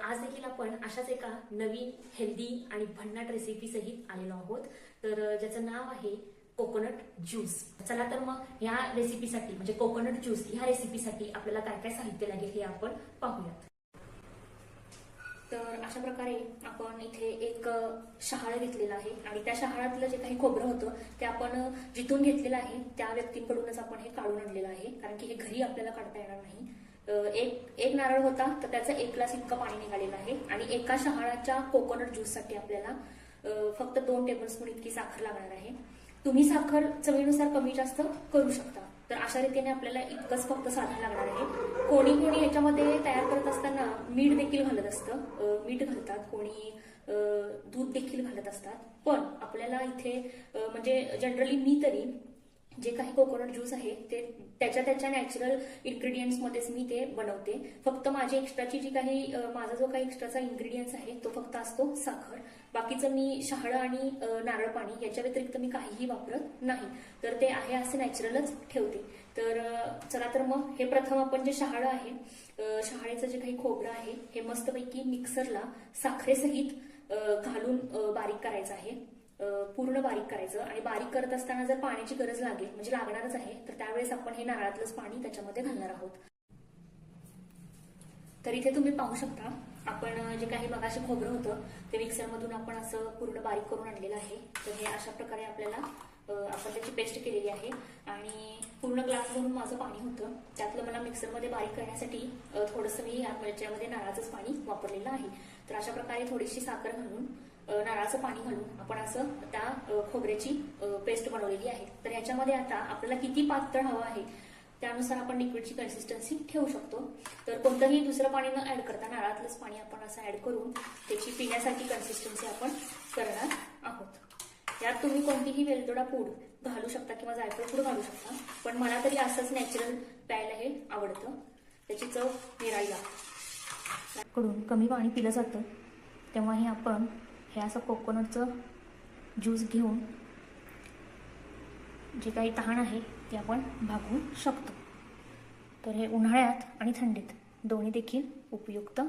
आज देखील आपण अशाच एका नवीन हेल्दी आणि भन्नाट रेसिपी सहित आलेलो आहोत। तर ज्याचं नाव आहे कोकोनट ज्यूस। चला तर मग या रेसिपीसाठी म्हणजे कोकोनट ज्यूस ह्या रेसिपीसाठी आपल्याला काय काय साहित्य लागेल हे आपण पाहूयात। तर अशा प्रकारे आपण इथे एक शहाळा घेतलेला आहे आणि त्या शहाळ्यातलं जे काही खोबरं होतं ते आपण जिथून घेतलेलं आहे त्या व्यक्तींकडूनच आपण हे काढून आणलेलं आहे, कारण की हे घरी आपल्याला काढता येणार नाही। एक नारळ होता तर त्याचं 1 ग्लास इतकं पाणी निघालेलं आहे आणि एका शहाळ्याच्या कोकोनट ज्यूससाठी आपल्याला फक्त 2 टेबलस्पून इतकी साखर लागणार आहे। तुम्ही साखर चवीनुसार कमी जास्त करू शकता। तर अशा रीतीने आपल्याला इतकंच फक्त साधन लागणार आहे। कोणी कोणी याच्यामध्ये तयार करत असताना मीठ देखील घालत असतं, मीठ घालतात, कोणी दूध देखील घालत असतात। पण आपल्याला इथे म्हणजे जनरली मी तरी जे काही कोकोनट ज्यूस आहे ते त्याच्या नॅचरल इन्ग्रेडियंट्स मध्येच मी ते बनवते। फक्त माझी एक्स्ट्राची जी काही माझा जो काही एक्स्ट्राचा इन्ग्रेडियंट्स आहे तो फक्त असतो साखर। बाकीचं मी शहाळा आणि नारळ पाणी याच्या व्यतिरिक्त मी काहीही वापरत नाही, तर ते आहे असे नॅचरलच ठेवते। तर चला तर मग हे प्रथम आपण जे शहाळा आहे, शहाळ्याचं जे काही खोबरं आहे हे मस्तपैकी मिक्सरला साखरेसहित घालून बारीक करायचं आहे, पूर्ण बारीक करायचं। आणि बारीक करत असताना जर पाण्याची गरज लागेल म्हणजे लागणारच आहे तर त्यावेळेस आपण हे नारळातलंच पाणी त्याच्यामध्ये घालणार आहोत। तर इथे तुम्ही पाहू शकता आपण जे काही मगाशी खोबरं होतं ते मिक्सरमधून आपण असं पूर्ण बारीक करून आणलेलं आहे। तर हे अशा प्रकारे आपल्याला आपण त्याची पेस्ट केलेली आहे आणि पूर्ण ग्लास भरून माझं पाणी होतं त्यातलं मला मिक्सरमध्ये बारीक करण्यासाठी थोडंसं मी याच्यामध्ये नारळाचंच पाणी वापरलेलं आहे। तर अशा प्रकारे थोडीशी साखर घालून नारळाचं पाणी घालून आपण असं त्या खोबऱ्याची पेस्ट बनवलेली आहे। तर ह्याच्यामध्ये आता आपल्याला किती पातळ हवं आहे त्यानुसार आपण लिक्विडची कन्सिस्टन्सी ठेवू शकतो। तर कोणतंही दुसरं पाणी न ऍड करता नारळातलंच पाणी आपण असं ऍड करून त्याची पिण्यासाठी कन्सिस्टन्सी आपण करणार आहोत। यात तुम्ही कोणतीही वेलदोडा पूड घालू शकता किंवा जायफळ पूड घालू शकता, पण मला तरी असंच नॅचरल प्यायला हे आवडतं, त्याची चव निराळी लागते। कडून कमी पाणी पिलं जातं तेव्हाही आपण हे असं कोकोनटचं ज्यूस घेऊन जे काही तहान आहे ते आपण भागवू शकतो। तर हे उन्हाळ्यात आणि थंडीत दोन्ही देखील उपयुक्त